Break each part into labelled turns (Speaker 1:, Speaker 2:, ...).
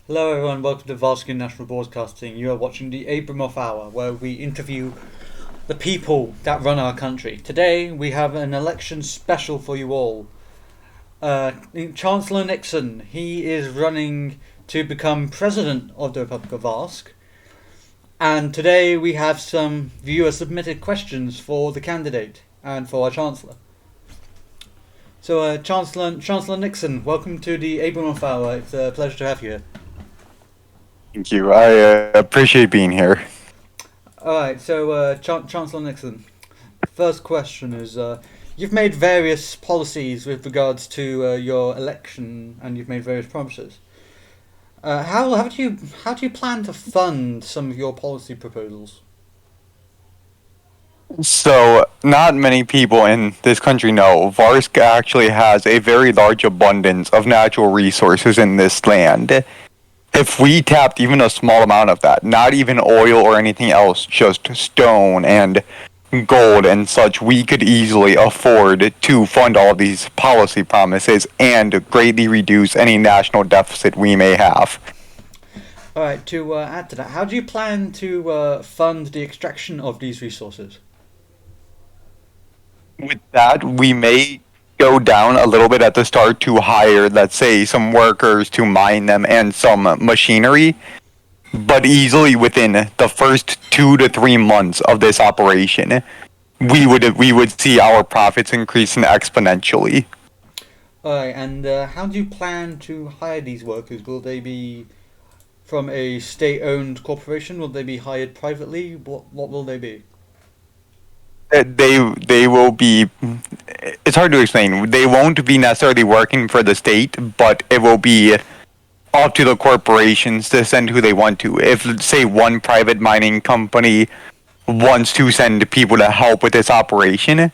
Speaker 1: Hello everyone, welcome to Varsity National Broadcasting. You are watching the Abramoff Hour, where we interview the people that run our country. Today we have an election special for you all. Chancellor Nixon, he is running to become President of the Republic of Varsk. And today we have some viewer submitted questions for the candidate and for our Chancellor. So Chancellor Nixon, welcome to the Abramoff Hour. It's a pleasure to have you here.
Speaker 2: Thank you. I appreciate being here.
Speaker 1: Alright, so Chancellor Nixon, first question is you've made various policies with regards to your election and you've made various promises. How do you plan to fund some of your policy proposals?
Speaker 2: So, not many people in this country know Varsk actually has a very large abundance of natural resources in this land. If we tapped even a small amount of that, not even oil or anything else, just stone and gold and such, we could easily afford to fund all these policy promises and greatly reduce any national deficit we may have.
Speaker 1: Alright, to add to that, how do you plan to fund the extraction of these resources?
Speaker 2: With that, we may go down a little bit at the start to hire, let's say, some workers to mine them and some machinery. But easily within the first 2 to 3 months of this operation, we would see our profits increasing exponentially.
Speaker 1: Alright, and how do you plan to hire these workers? Will they be from a state-owned corporation? Will they be hired privately? What will they be?
Speaker 2: They will be. It's hard to explain. They won't be necessarily working for the state, but it will be up to the corporations to send who they want to. If, say, one private mining company wants to send people to help with this operation,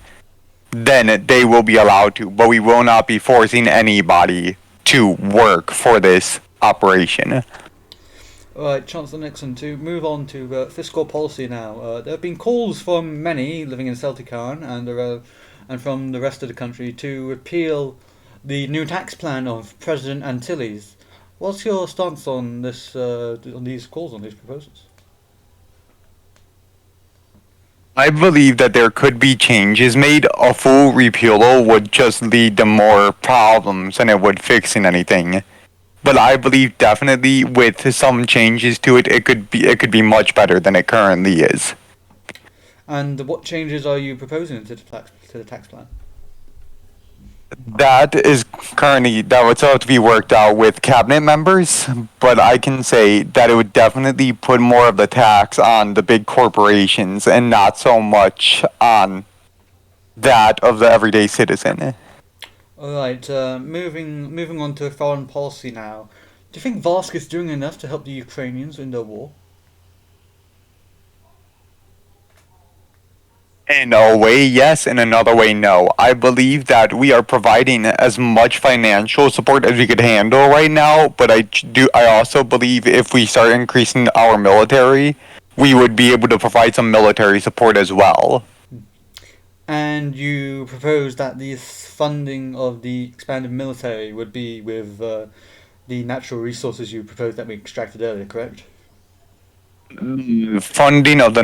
Speaker 2: then they will be allowed to. But we will not be forcing anybody to work for this operation.
Speaker 1: Right, Chancellor Nixon, to move on to fiscal policy now. There have been calls from many living in Celtic and from the rest of the country to repeal the new tax plan of President Antilles. What's your stance on this? On these calls, on these proposals?
Speaker 2: I believe that there could be changes made. A full repeal would just lead to more problems than it would fixing anything. But I believe definitely with some changes to it, it could be much better than it currently is.
Speaker 1: And what changes are you proposing to the tax plan?
Speaker 2: That would still have to be worked out with cabinet members, but I can say that it would definitely put more of the tax on the big corporations and not so much on that of the everyday citizen.
Speaker 1: Alright, moving on to foreign policy now. Do you think Varsk is doing enough to help the Ukrainians in their war?
Speaker 2: In a way, yes. In another way, no. I believe that we are providing as much financial support as we could handle right now, but I also believe if we start increasing our military, we would be able to provide some military support as well.
Speaker 1: And you propose that the funding of the expanded military would be with the natural resources you proposed that we extracted earlier, correct?
Speaker 2: Funding of the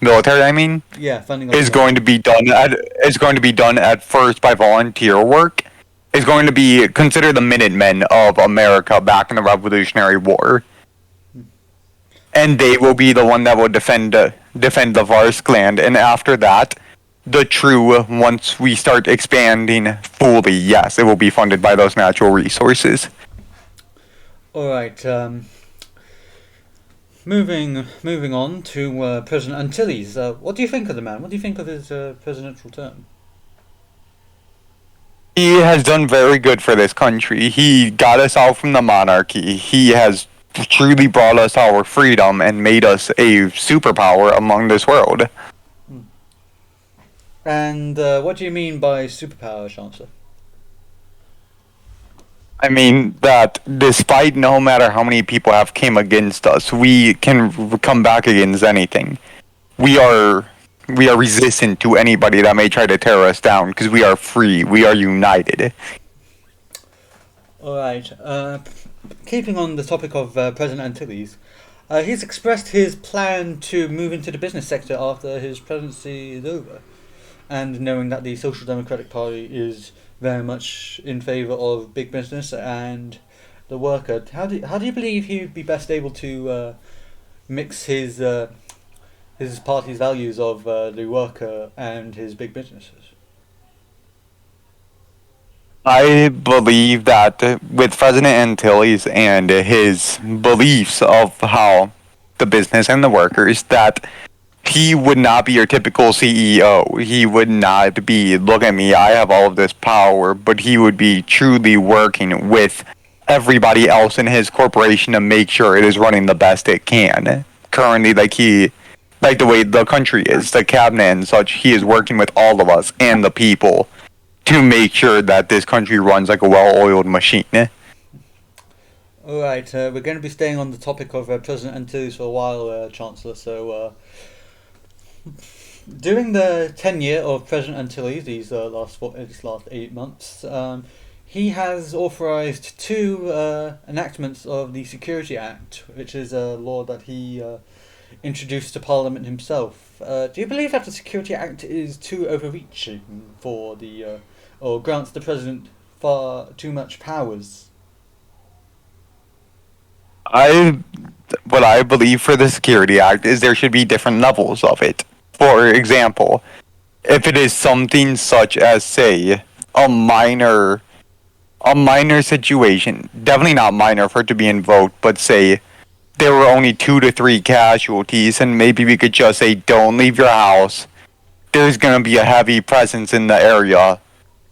Speaker 2: military, I mean,
Speaker 1: Yeah, funding of the
Speaker 2: is
Speaker 1: military.
Speaker 2: going to be done at first by volunteer work. Is going to be considered the Minutemen of America back in the Revolutionary War, and they will be the one that will defend the Varsk land. And after that, the true once we start expanding fully, yes, it will be funded by those natural resources.
Speaker 1: Alright, moving on to President Antilles. What do you think of the man? What do you think of his presidential term?
Speaker 2: He has done very good for this country. He got us out from the monarchy. He has truly brought us our freedom and made us a superpower among this world.
Speaker 1: And what do you mean by superpower, Chancellor?
Speaker 2: I mean that despite no matter how many people have came against us, we can come back against anything. We are we are resistant to anybody that may try to tear us down because we are free. We are united.
Speaker 1: Alright, keeping on the topic of President Antilles, he's expressed his plan to move into the business sector after his presidency is over, and knowing that the Social Democratic Party is very much in favour of big business and the worker. How do you believe he'd be best able to mix his party's values of the worker and his big businesses?
Speaker 2: I believe that with President Antilles and his beliefs of how the business and the workers, that he would not be your typical CEO. He would not be, look at me, I have all of this power, but he would be truly working with everybody else in his corporation to make sure it is running the best it can. Currently, like the way the country is, the cabinet and such, he is working with all of us and the people to make sure that this country runs like a well-oiled machine.
Speaker 1: Alright, we're going to be staying on the topic of President Antilles for a while, Chancellor, so during the tenure of President Antilles, these last 8 months, he has authorised two enactments of the Security Act, which is a law that he introduced to Parliament himself. Do you believe that the Security Act is too overreaching for or grants the President far too much powers?
Speaker 2: What I believe for the Security Act is there should be different levels of it. For example, if it is something such as, say, a minor situation, definitely not minor for it to be invoked, but say there were only 2 to 3 casualties, and maybe we could just say, don't leave your house. There's going to be a heavy presence in the area,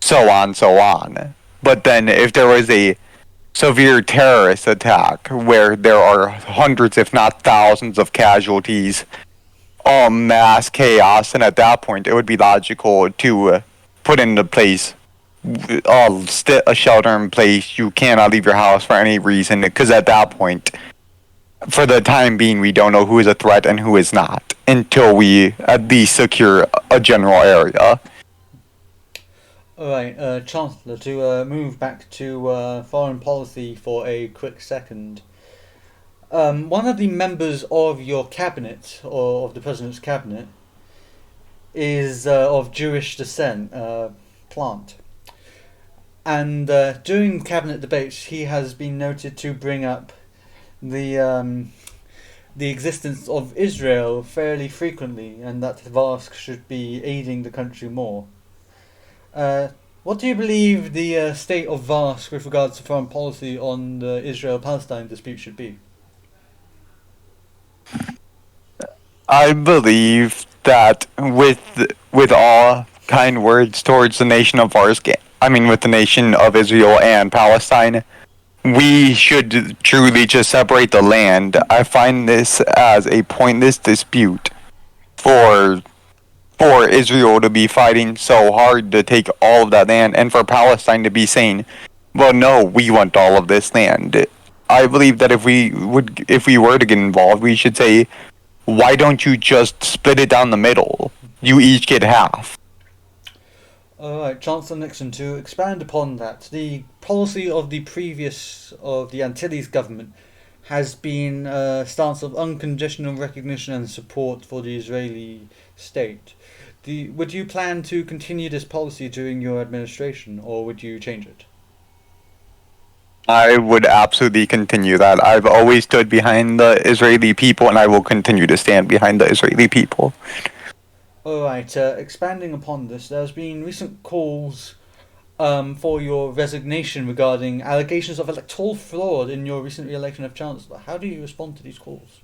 Speaker 2: so on, so on. But then if there was a severe terrorist attack where there are hundreds, if not thousands, of casualties, mass chaos, and at that point it would be logical to put into place a shelter in place. You cannot leave your house for any reason, because at that point, for the time being, we don't know who is a threat and who is not until we at least secure a general area.
Speaker 1: Alright, Chancellor, to move back to foreign policy for a quick second. One of the members of your cabinet, or of the President's cabinet, is of Jewish descent, Plant. And during cabinet debates, he has been noted to bring up the existence of Israel fairly frequently, and that Varsk should be aiding the country more. What do you believe the state of Varsk with regards to foreign policy on the Israel-Palestine dispute should be?
Speaker 2: I believe that with all kind words towards the nation of Varsk, with the nation of Israel and Palestine, we should truly just separate the land. I find this as a pointless dispute for Israel to be fighting so hard to take all of that land, and for Palestine to be saying, well, no, we want all of this land. I believe that if we were to get involved, we should say, why don't you just split it down the middle? You each get half.
Speaker 1: Alright, Chancellor Nixon, to expand upon that, the policy of the Antilles government has been a stance of unconditional recognition and support for the Israeli state. Would you plan to continue this policy during your administration, or would you change it?
Speaker 2: I would absolutely continue that. I've always stood behind the Israeli people, and I will continue to stand behind the Israeli people.
Speaker 1: Alright, expanding upon this, there's been recent calls for your resignation regarding allegations of electoral fraud in your recent re-election of Chancellor. How do you respond to these calls?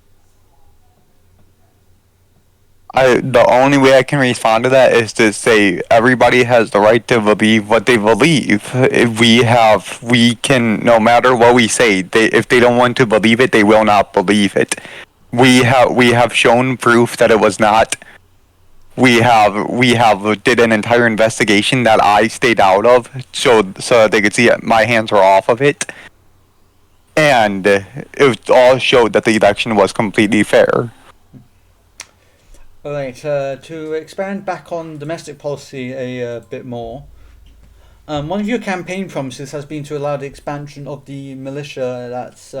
Speaker 2: The only way I can respond to that is to say everybody has the right to believe what they believe. We can, no matter what we say, if they don't want to believe it, they will not believe it. We have shown proof that it was not. We have did an entire investigation that I stayed out of, so that they could see my hands were off of it, and it all showed that the election was completely fair.
Speaker 1: Alright, to expand back on domestic policy a bit more, One of your campaign promises has been to allow the expansion of the militia that's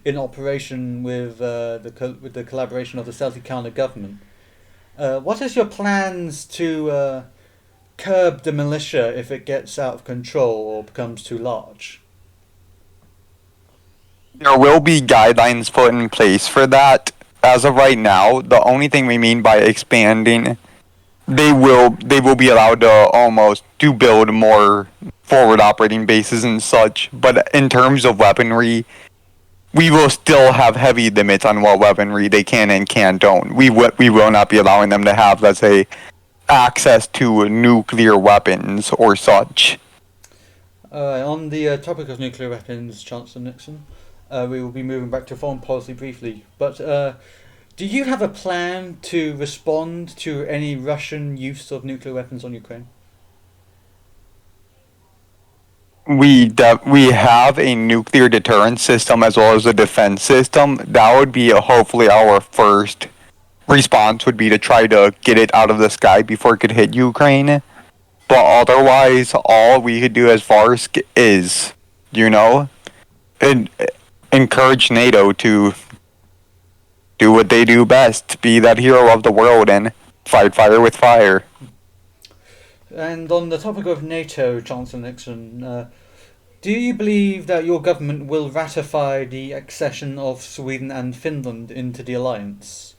Speaker 1: in operation with the collaboration of the Celtic Counter government. What is your plans to curb the militia if it gets out of control or becomes too large?
Speaker 2: There will be guidelines put in place for that. As of right now, the only thing we mean by expanding, they will be allowed to almost to build more forward operating bases and such. But in terms of weaponry, we will still have heavy limits on what weaponry they can and can't own. We will not be allowing them to have, let's say, access to nuclear weapons or such.
Speaker 1: On the topic of nuclear weapons, Chancellor Nixon, we will be moving back to foreign policy briefly. But do you have a plan to respond to any Russian use of nuclear weapons on Ukraine?
Speaker 2: We have a nuclear deterrence system as well as a defense system. That would be hopefully our first response would be to try to get it out of the sky before it could hit Ukraine. But otherwise, all we could do as Varsk is, en- encourage NATO to do what they do best, be that hero of the world and fight fire with fire.
Speaker 1: And on the topic of NATO, Chancellor Nixon, do you believe that your government will ratify the accession of Sweden and Finland into the alliance?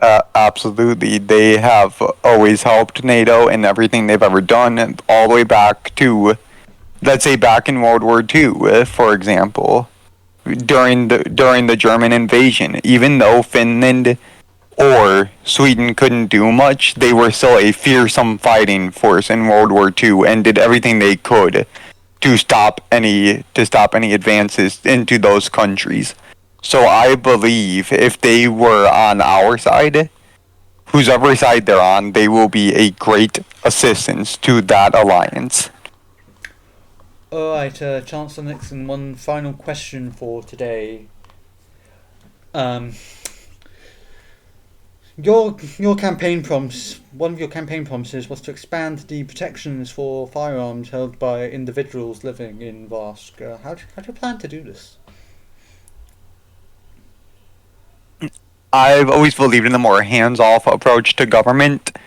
Speaker 2: Absolutely. They have always helped NATO in everything they've ever done, all the way back to, let's say, back in World War II, for example, during the German invasion. Even though Finland or Sweden couldn't do much, they were still a fearsome fighting force in World War II and did everything they could to stop any advances into those countries. So I believe if they were on our side, whoever side they're on, they will be a great assistance to that alliance.
Speaker 1: Alright, Chancellor Nixon, one final question for today. Your campaign promise, one of your campaign promises was to expand the protections for firearms held by individuals living in Varsk. How do you plan to do this?
Speaker 2: I've always believed in the more hands-off approach to government,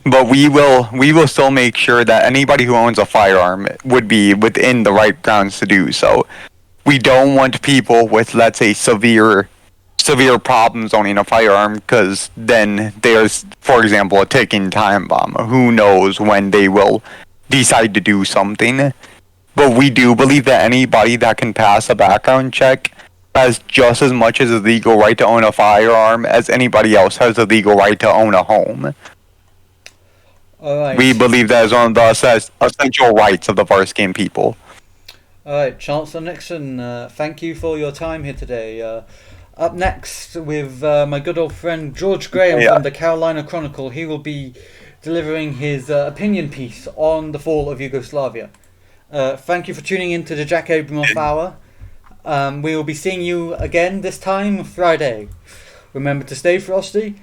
Speaker 2: but we will still make sure that anybody who owns a firearm would be within the right grounds to do so. We don't want people with, let's say, severe problems owning a firearm, because then there's, for example, a ticking time bomb. Who knows when they will decide to do something. But we do believe that anybody that can pass a background check has just as much as a legal right to own a firearm as anybody else has a legal right to own a home.
Speaker 1: Alright.
Speaker 2: We believe that is one of the essential rights of the Varskian people.
Speaker 1: Alright, Chancellor Nixon, thank you for your time here today. Up next, with my good old friend George Graham from the Carolina Chronicle, he will be delivering his opinion piece on the fall of Yugoslavia. Thank you for tuning in to the Jack Abramoff Hour. We will be seeing you again this time Friday. Remember to stay frosty